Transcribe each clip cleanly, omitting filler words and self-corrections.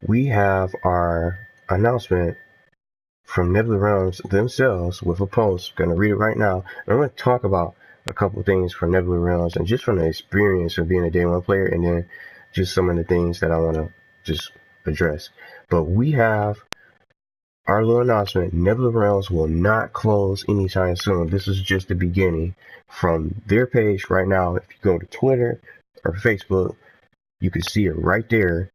we have our announcement from Nebula Realms themselves with a post. Going to read it right now. I'm going to talk about a couple things from Nebula Realms and just from the experience of being a day one player, and then just some of the things that I want to just address. But we have our little announcement. Nebula Realms will not close anytime soon. This is just the beginning. From their page right now, if you go to Twitter or Facebook, you can see it right there.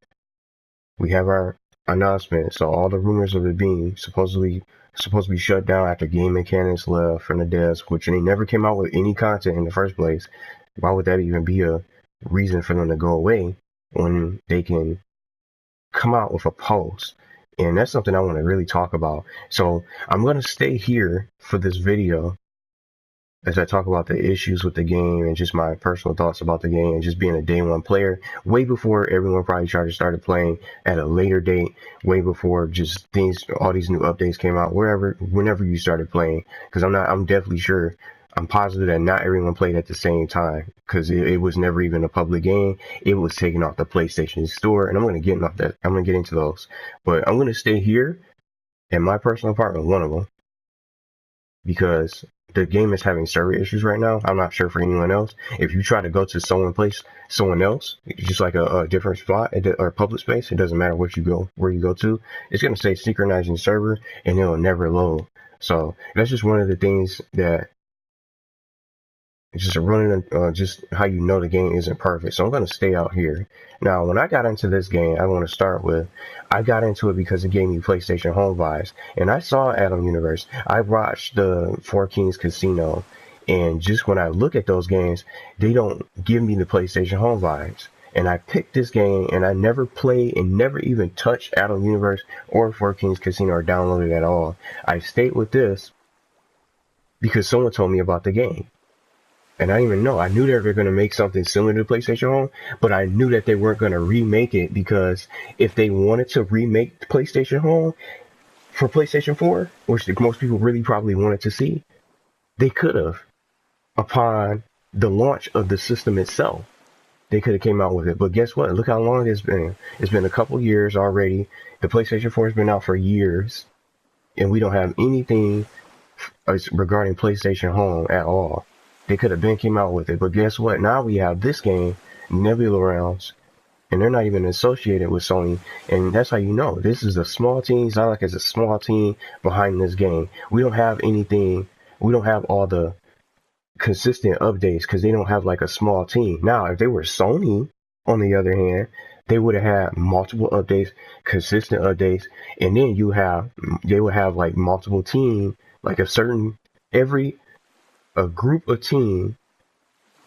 We have our announcement. So all the rumors of it being supposed to be shut down after game mechanics left from the desk, which they never came out with any content in the first place. Why would that even be a reason for them to go away when they can come out with a post? And that's something I want to really talk about. So I'm going to stay here for this video as I talk about the issues with the game and just my personal thoughts about the game and just being a day one player, way before everyone probably started playing at a later date, way before just things, all these new updates came out, whenever you started playing. Because I'm definitely sure, I'm positive that not everyone played at the same time, because it was never even a public game. It was taken off the PlayStation Store, and I'm going to get into those. But I'm going to stay here in my personal apartment, one of them, because the game is having server issues right now. I'm not sure for anyone else. If you try to go to someone else, just like a different spot or public space, it doesn't matter where you go to, it's going to say synchronizing server and it'll never load. So that's just one of the things that just running, just how you know the game isn't perfect. So I'm going to stay out here. Now, when I got into this game, I want to start with, I got into it because it gave me PlayStation home vibes. And I saw Atom Universe. I watched the Four Kings Casino. And just when I look at those games, they don't give me the PlayStation home vibes. And I picked this game, and I never played and never even touched Atom Universe or Four Kings Casino or downloaded at all. I stayed with this because someone told me about the game. And I didn't even know. I knew they were going to make something similar to PlayStation Home, but I knew that they weren't going to remake it, because if they wanted to remake PlayStation Home for PlayStation 4, which most people really probably wanted to see, they could have, upon the launch of the system itself. They could have came out with it. But guess what? Look how long it's been. It's been a couple years already. The PlayStation 4 has been out for years, and we don't have anything regarding PlayStation Home at all. They could have came out with it, but guess what? Now we have this game, Nebula Realms, and they're not even associated with Sony, and that's how you know this is a small team. Xyloc is a small team behind this game. We don't have anything. We don't have all the consistent updates because they don't have like a small team. Now, if they were Sony, on the other hand, they would have had multiple updates, consistent updates, and then they would have like multiple team, like a group of team,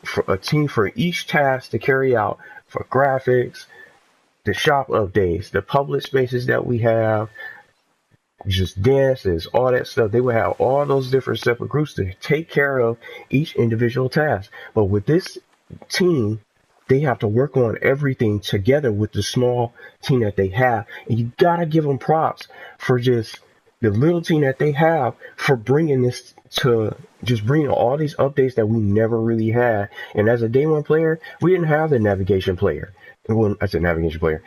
for a team for each task to carry out, for graphics, the shop updates, the public spaces that we have, just dances, all that stuff. They would have all those different separate groups to take care of each individual task. But with this team, they have to work on everything together with the small team that they have. And you gotta give them props for just the little team that they have, for bringing this to just bringing all these updates that we never really had. And as a day one player, we didn't have the navigation player. Well, I said navigation player.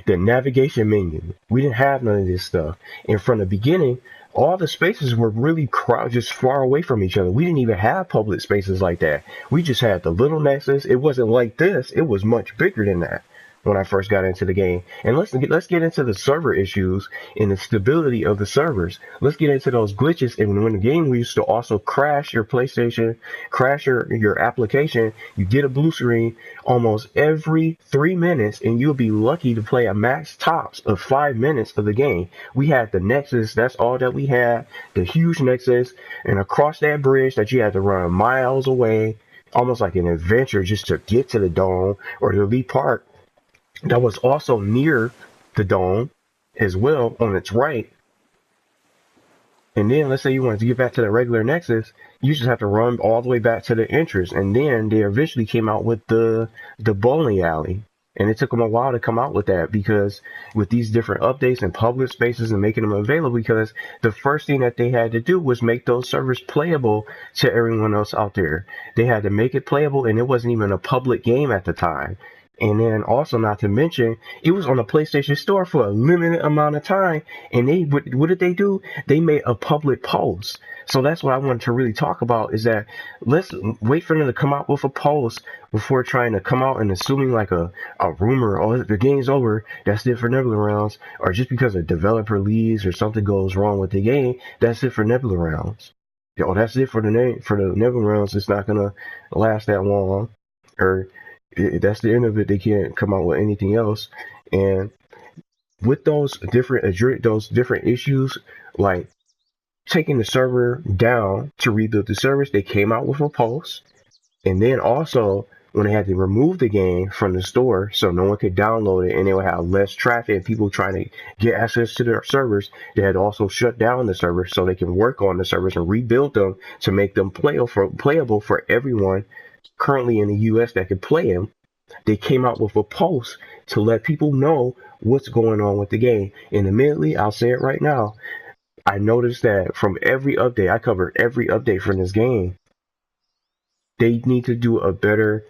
The navigation menu. We didn't have none of this stuff. And from the beginning, all the spaces were really just far away from each other. We didn't even have public spaces like that. We just had the little nexus. It wasn't like this. It was much bigger than that when I first got into the game. And let's get into the server issues and the stability of the servers. Let's get into those glitches. And when the game used to also crash your PlayStation, crash your application, you get a blue screen almost every 3 minutes, and you'll be lucky to play a max tops of 5 minutes of the game. We had the Nexus. That's all that we had. The huge Nexus, and across that bridge that you had to run miles away, almost like an adventure just to get to the dome or the elite park. That was also near the dome as well on its right. And then let's say you wanted to get back to the regular Nexus, you just have to run all the way back to the entrance. And then they eventually came out with the bowling alley. And it took them a while to come out with that, because with these different updates and public spaces and making them available, because the first thing that they had to do was make those servers playable to everyone else out there. They had to make it playable, and it wasn't even a public game at the time. And then also, not to mention, it was on the PlayStation Store for a limited amount of time. And what did they do? They made a public post. So that's what I wanted to really talk about, is that let's wait for them to come out with a post before trying to come out and assuming like a rumor, oh, the game's over, that's it for Nebula Realms, or just because a developer leaves or something goes wrong with the game, that's it for Nebula Realms. Oh, that's it for the Nebula Realms. It's not gonna last that long, or that's the end of it. They can't come out with anything else. And with those different issues, like taking the server down to rebuild the servers, they came out with a post. And then also, when they had to remove the game from the store so no one could download it and they would have less traffic and people trying to get access to their servers, they had also shut down the servers so they can work on the servers and rebuild them to make them playable for everyone currently in the US that could play them. They came out with a post to let people know what's going on with the game. And immediately, I'll say it right now, I noticed that from every update, I covered every update from this game. They need to do a better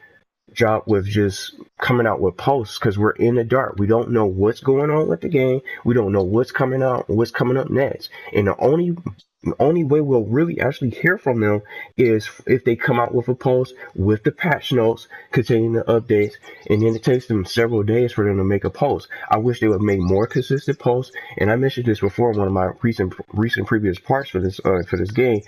job with just coming out with posts, because we're in the dark. We don't know what's going on with the game. We don't know what's coming out, what's coming up next. And the only way we'll really actually hear from them is if they come out with a post with the patch notes containing the updates, and then it takes them several days for them to make a post. I wish they would make more consistent posts, and I mentioned this before in one of my recent previous parts for this game.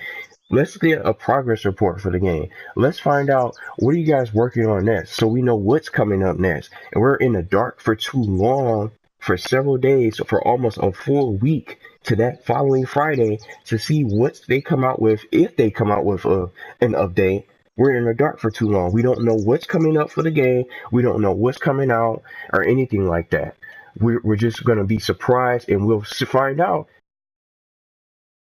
Let's get a progress report for the game. Let's find out, what are you guys working on next, so we know what's coming up next. And we're in the dark for too long, for several days, for almost a full week to that following Friday, to see what they come out with. If they come out with an update, we're in the dark for too long. We don't know what's coming up for the game. We don't know what's coming out or anything like that. We're just going to be surprised, and we'll find out.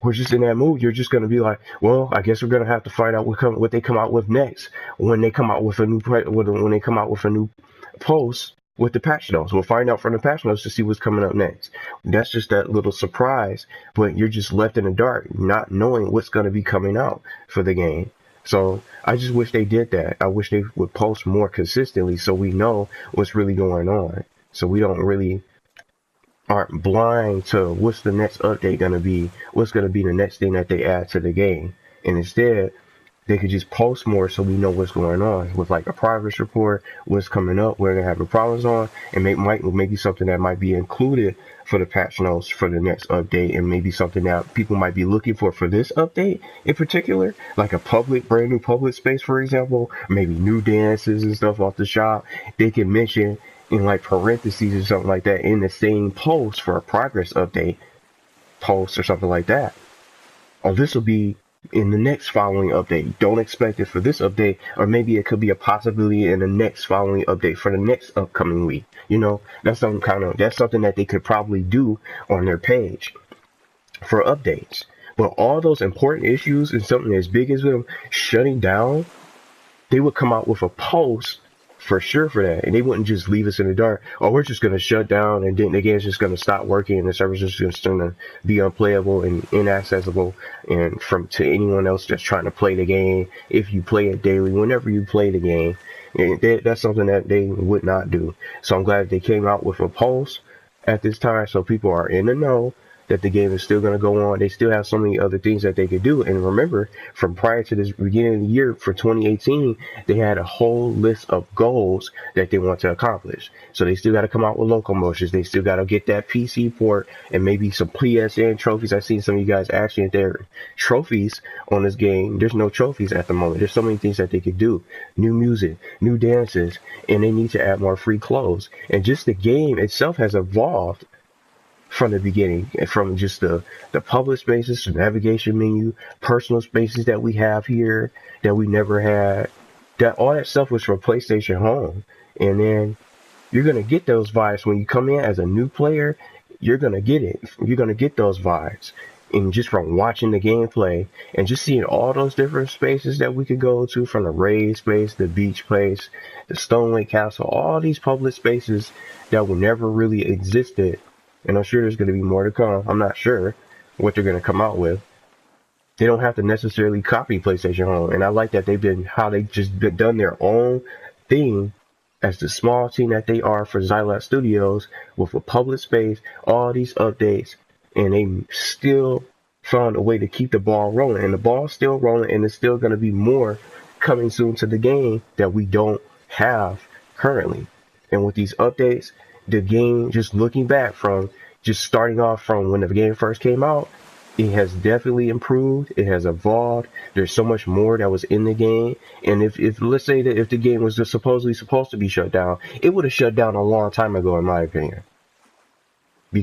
We're just in that mood. You're just going to be like, well, I guess we're going to have to find out what they come out with next when they come out with a new post with the patch notes. We'll find out from the patch notes to see what's coming up next. That's just that little surprise, but you're just left in the dark, not knowing what's going to be coming out for the game. So I just wish they did that. I wish they would post more consistently so we know what's really going on, so we aren't blind to what's the next update going to be, what's going to be the next thing that they add to the game. And instead, they could just post more so we know what's going on with like a progress report, what's coming up, where they're having problems on, and maybe something that might be included for the patch notes for the next update, and maybe something that people might be looking for this update in particular, like a brand new public space, for example, maybe new dances and stuff off the shop. They can mention in like parentheses or something like that in the same post for a progress update post or something like that. Or this will be in the next following update. Don't expect it for this update, or maybe it could be a possibility in the next following update for the next upcoming week. That's something that they could probably do on their page for updates. But all those important issues and something as big as them shutting down, they would come out with a post for sure for that, and they wouldn't just leave us in the dark. Oh, we're just going to shut down, and then the game's just going to stop working, and the server's just going to be unplayable and inaccessible, and to anyone else that's trying to play the game. If you play it daily, whenever you play the game, that's something that they would not do. So I'm glad they came out with a post at this time, so people are in the know that the game is still going to go on. They still have so many other things that they could do. And remember, from prior to this beginning of the year for 2018, they had a whole list of goals that they want to accomplish. So they still got to come out with locomotions. They still got to get that PC port and maybe some PSN trophies. I've seen some of you guys asking if there are trophies on this game. There's no trophies at the moment. There's so many things that they could do. New music, new dances, and they need to add more free clothes. And just the game itself has evolved from the beginning, from just the public spaces, the navigation menu, personal spaces that we have here that we never had. That all that stuff was from PlayStation Home. And then you're gonna get those vibes when you come in as a new player. You're gonna get it. You're gonna get those vibes, and just from watching the gameplay and just seeing all those different spaces that we could go to, from the raid space, the beach place, the Stoneway Castle, all these public spaces that were never really existed. And I'm sure there's going to be more to come. I'm not sure what they're going to come out with. They don't have to necessarily copy PlayStation Home. And I like that they've just done their own thing as the small team that they are for Xylat Studios, with a public space, all these updates, and they still found a way to keep the ball rolling. And the ball's still rolling, and there's still going to be more coming soon to the game that we don't have currently. And with these updates, the game, just looking back from just starting off from when the game first came out, it has definitely improved. It has evolved. There's so much more that was in the game. And if let's say that if the game was just supposedly supposed to be shut down, it would have shut down a long time ago, in my opinion.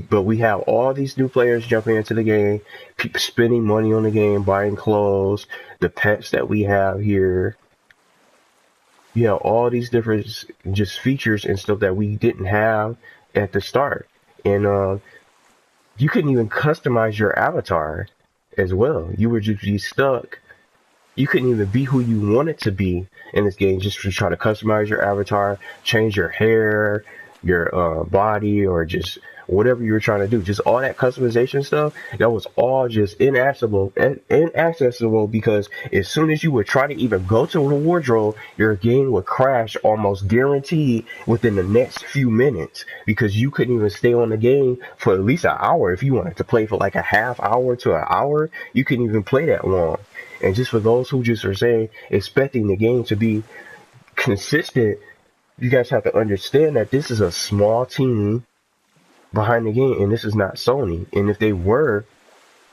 But we have all these new players jumping into the game, spending money on the game, buying clothes, the pets that we have here. You know, all these different just features and stuff that we didn't have at the start. And you couldn't even customize your avatar as well. You would just be stuck. You couldn't even be who you wanted to be in this game, just to try to customize your avatar, change your hair, your body, or just whatever you were trying to do. Just all that customization stuff, that was all just inaccessible because as soon as you would try to even go to the wardrobe, your game would crash almost guaranteed within the next few minutes, because you couldn't even stay on the game for at least an hour. If you wanted to play for like a half hour to an hour, you couldn't even play that long. And just for those who just are saying, expecting the game to be consistent, you guys have to understand that this is a small team behind the game, and this is not Sony. And if they were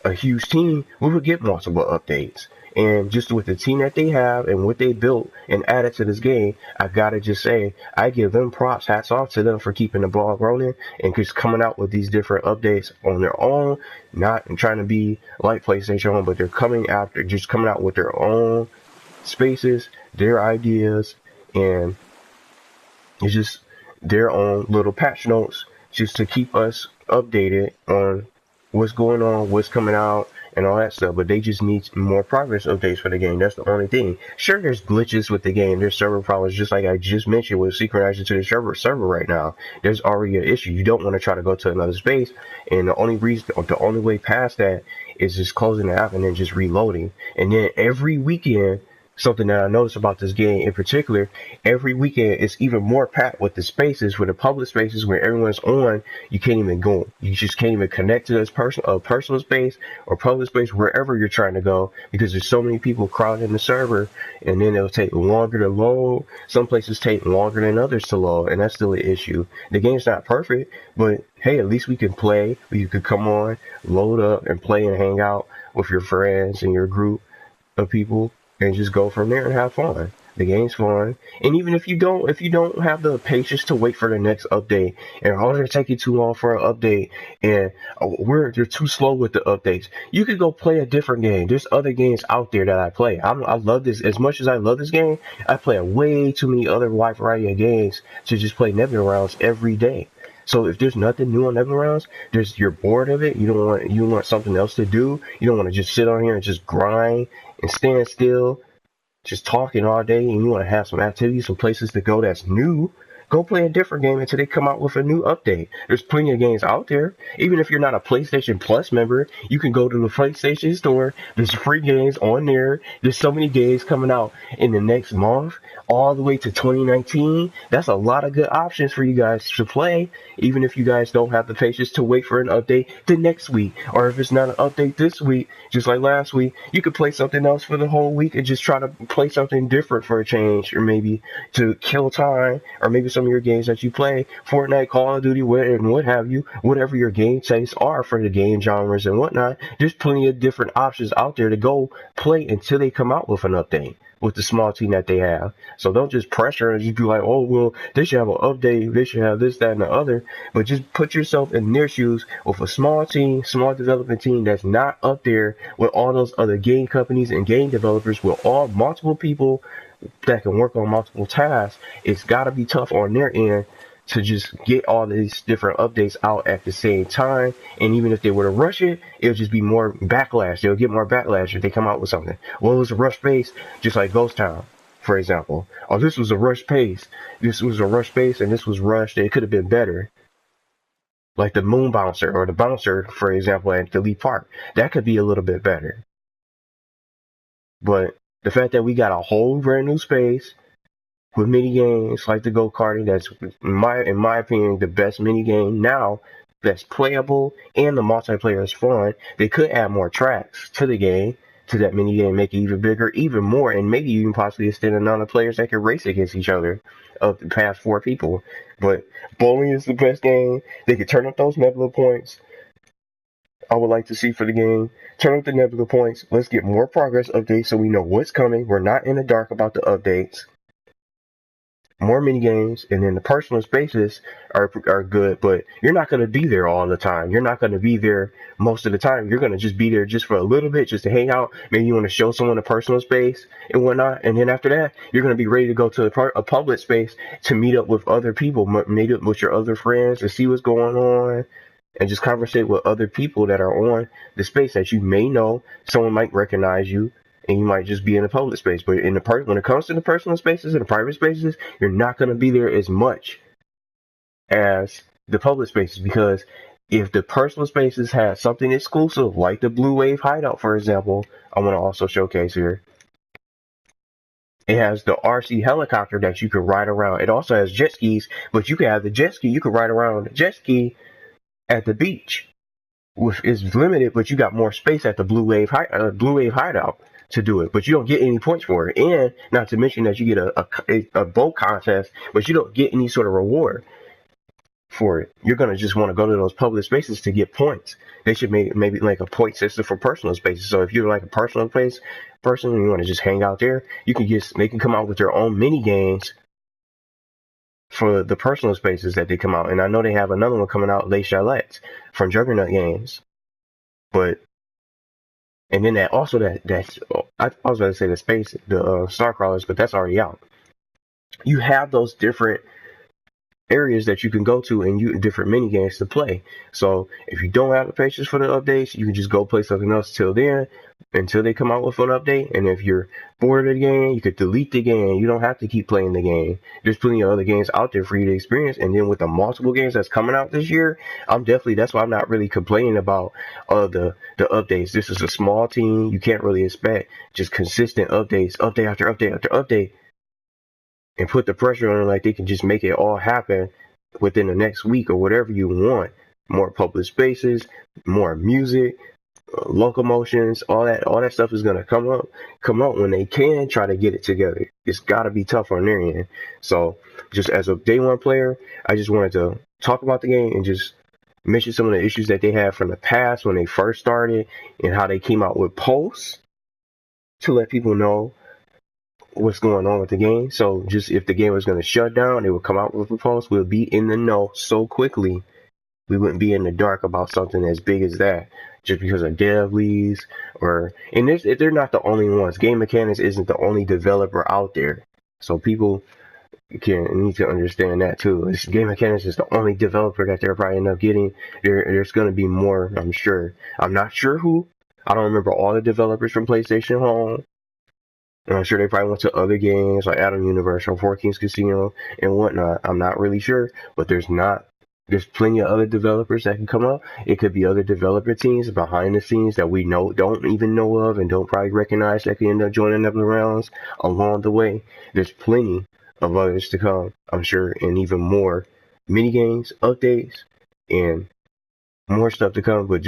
a huge team, we would get multiple updates. And just with the team that they have and what they built and added to this game, I gotta just say, I give them props, hats off to them for keeping the ball rolling and just coming out with these different updates on their own, not trying to be like PlayStation, but they're coming out with their own spaces, their ideas, and it's just their own little patch notes just to keep us updated on what's going on, what's coming out, and all that stuff. But they just need more progress updates for the game. That's the only thing. Sure, there's glitches with the game. There's server problems, just like I just mentioned with synchronizing to the server right now. There's already an issue. You don't want to try to go to another space, and the only way past that is just closing the app and then just reloading. And then every weekend, something that I noticed about this game in particular, every weekend it's even more packed with the spaces, for the public spaces where everyone's on. You can't even go. You just can't even connect to this personal space or public space, wherever you're trying to go, because there's so many people crowding the server, and then it'll take longer to load. Some places take longer than others to load, and that's still an issue. The game's not perfect, but hey, at least we can play. You could come on, load up, and play and hang out with your friends and your group of people, and just go from there and have fun. The game's fun. And even if you don't have the patience to wait for the next update, and they're taking too long for an update, and they're too slow with the updates, you could go play a different game. There's other games out there that I play. I love this. As much as I love this game, I play a way too many other wide variety of games to just play Nebula Realms every day. So if there's nothing new on Nebula Realms, you're bored of it, you want something else to do, you don't want to just sit on here and just grind and stand still, just talking all day, and you want to have some activities, some places to go that's new, go play a different game until they come out with a new update. There's plenty of games out there. Even if you're not a PlayStation Plus member, you can go to the PlayStation Store. There's free games on there. There's so many games coming out in the next month, all the way to 2019. That's a lot of good options for you guys to play, even if you guys don't have the patience to wait for an update the next week. Or if it's not an update this week, just like last week, you could play something else for the whole week and just try to play something different for a change, or maybe to kill time, or maybe some of your games that you play, Fortnite, Call of Duty, and what have you, whatever your game tastes are for the game genres and whatnot. There's plenty of different options out there to go play until they come out with an update with the small team that they have. So don't just pressure and just be like, oh, well, they should have an update, they should have this, that, and the other. But just put yourself in their shoes with a small team, small development team that's not up there with all those other game companies and game developers, with all multiple people that can work on multiple tasks. It's got to be tough on their end to just get all these different updates out at the same time. And even if they were to rush it, it'll just be more backlash. They'll get more backlash if they come out with something. Well, it was a rush pace, just like Ghost Town, for example. Oh, this was a rush pace. This was a rush pace, and this was rushed. It could have been better. Like the Moon Bouncer, or the Bouncer, for example, at Lee Park. That could be a little bit better. But the fact that we got a whole brand new space, with mini games like the go-karting. That's in my opinion the best mini game now that's playable, and the multiplayer is fun. They could add more tracks to the game, to that mini game, make it even bigger, even more, and maybe even possibly extend the amount of players that can race against each other of the past 4 people. But bowling is the best game. They could turn up those Nebula points. I would like to see for the game. Turn up the Nebula points. Let's get more progress updates so we know what's coming. We're not in the dark about the updates. More mini games, and then the personal spaces are good, but you're not going to be there all the time. You're not going to be there most of the time. You're going to just be there just for a little bit, just to hang out. Maybe you want to show someone a personal space and whatnot, and then after that, you're going to be ready to go to a public space to meet up with other people, meet up with your other friends to see what's going on, and just conversate with other people that are on the space that you may know. Someone might recognize you, and you might just be in a public space. But when it comes to the personal spaces and the private spaces, you're not going to be there as much as the public spaces, because if the personal spaces have something exclusive, like the Blue Wave Hideout, for example, I want to also showcase here. It has the RC helicopter that you can ride around. It also has jet skis, but you can have the jet ski. You can ride around the jet ski at the beach. It's limited, but you got more space at the Blue Wave Hideout to do it, but you don't get any points for it. And not to mention that you get a boat contest, but you don't get any sort of reward for it. You're gonna just want to go to those public spaces to get points. They should maybe like a point system for personal spaces. So if you're like a personal place person and you want to just hang out there, they can come out with their own mini games for the personal spaces that they come out. And I know they have another one coming out, Les Chalets, from Juggernaut Games. But and then I was about to say the Star Crawlers, but that's already out. You have those different areas that you can go to and different mini games to play. So if you don't have the patience for the updates, you can just go play something else till then, until they come out with an update. And if you're bored of the game, you could delete the game. You don't have to keep playing the game. There's plenty of other games out there for you to experience. And then with the multiple games that's coming out this year, that's why I'm not really complaining about the updates. This is a small team. You can't really expect just consistent updates, update after update after update, and put the pressure on them like they can just make it all happen within the next week or whatever you want. More public spaces, more music, locomotions, all that stuff is gonna come up when they can try to get it together. It's gotta be tough on their end. So just as a day one player, I just wanted to talk about the game and just mention some of the issues that they had from the past when they first started, and how they came out with posts to let people know what's going on with the game. So just if the game was going to shut down, they would come out with a post. We'll be in the know so quickly. We wouldn't be in the dark about something as big as that, just because of dev leads and they're not the only ones. Game Mechanics isn't the only developer out there, so people need to understand that too. Game Mechanics is the only developer that they're probably end up getting. There's going to be more, I'm sure. I'm not sure who. I don't remember all the developers from PlayStation Home. And I'm sure they probably went to other games like Adam Universe or Four Kings Casino and whatnot. I'm not really sure, but there's plenty of other developers that can come up. It could be other developer teams behind the scenes that we don't even know of and don't probably recognize that could end up joining Nebula Realms along the way. There's plenty of others to come, I'm sure, and even more mini games, updates, and more stuff to come. But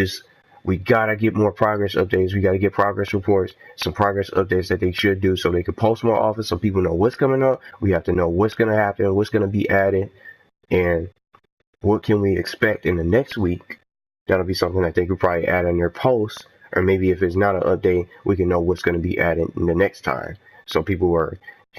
we gotta get more progress updates. We gotta get progress reports, some progress updates that they should do, so they can post more often, so people know what's coming up. We have to know what's gonna happen, what's gonna be added, and what can we expect in the next week. That'll be something that they could probably add in their posts, or maybe if it's not an update, we can know what's gonna be added in the next time, so people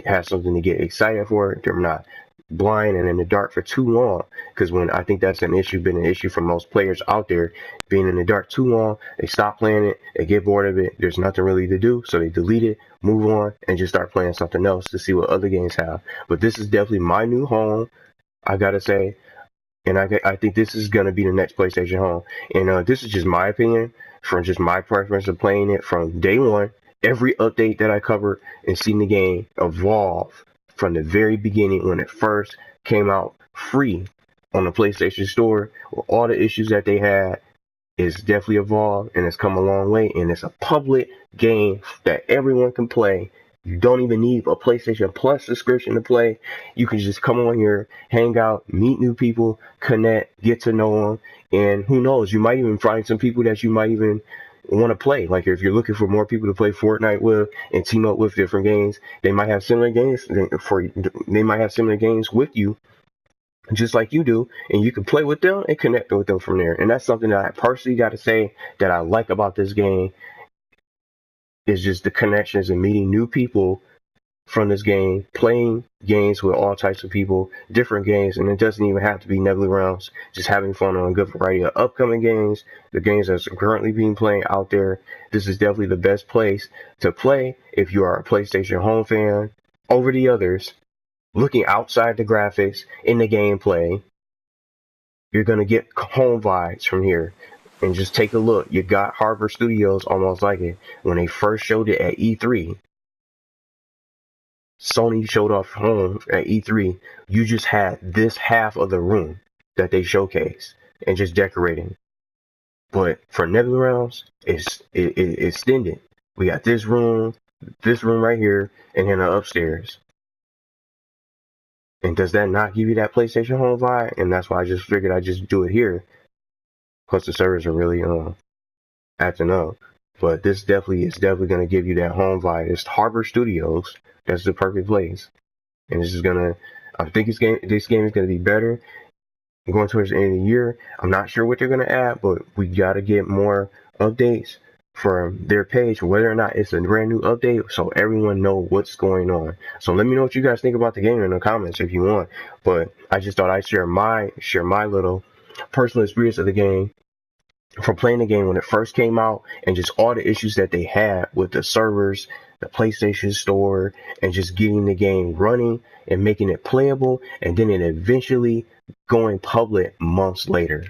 have something to get excited for. They're not blind and in the dark for too long, because I think that's been an issue for most players out there, being in the dark too long. They stop playing it, they get bored of it, there's nothing really to do, so they delete it, move on, and just start playing something else to see what other games have. But this is definitely my new home, I gotta say, and I think this is gonna be the next PlayStation home. And this is just my opinion, from just my preference of playing it from day one. Every update that I covered and seen the game evolve from the very beginning, when it first came out free on the PlayStation Store, with all the issues that they had, is definitely evolved, and it's come a long way, and it's a public game that everyone can play You don't even need a PlayStation Plus subscription to play. You can just come on here, hang out, meet new people, connect, get to know them, and who knows, you might even find some people that you might even want to play. Like if you're looking for more people to play Fortnite with and team up with different games, they might have similar games for you. They might have similar games with you, just like you do, and you can play with them and connect with them from there. And that's something that I personally got to say that I like about this game, is just the connections and meeting new people from this game, playing games with all types of people, different games, and it doesn't even have to be Nebula Realms. Just having fun on a good variety of upcoming games, the games that's currently being played out there. This is definitely the best place to play if you are a PlayStation home fan over the others. Looking outside the graphics in the gameplay, you're gonna get home vibes from here. And just take a look. You got Harbor Studios almost like it. When they first showed it at E3, Sony showed off home at E3. You just had this half of the room that they showcased and just decorating. But for Nebula Realms, it's extended. We got this room right here, and then upstairs. And does that not give you that PlayStation home vibe? And that's why I just figured I'd just do it here. Plus the servers are really acting up. But this definitely is definitely gonna give you that home vibe. It's Harbor Studios. That's the perfect place. And this is gonna, I think this game is gonna be better. Going towards the end of the year, I'm not sure what they're gonna add, but we gotta get more updates from their page, whether or not it's a brand new update, so everyone know what's going on. So let me know what you guys think about the game in the comments if you want. But I just thought I'd share my little personal experience of the game, from playing the game when it first came out, and just all the issues that they had with the servers, the PlayStation Store, and just getting the game running and making it playable, and then it eventually going public months later.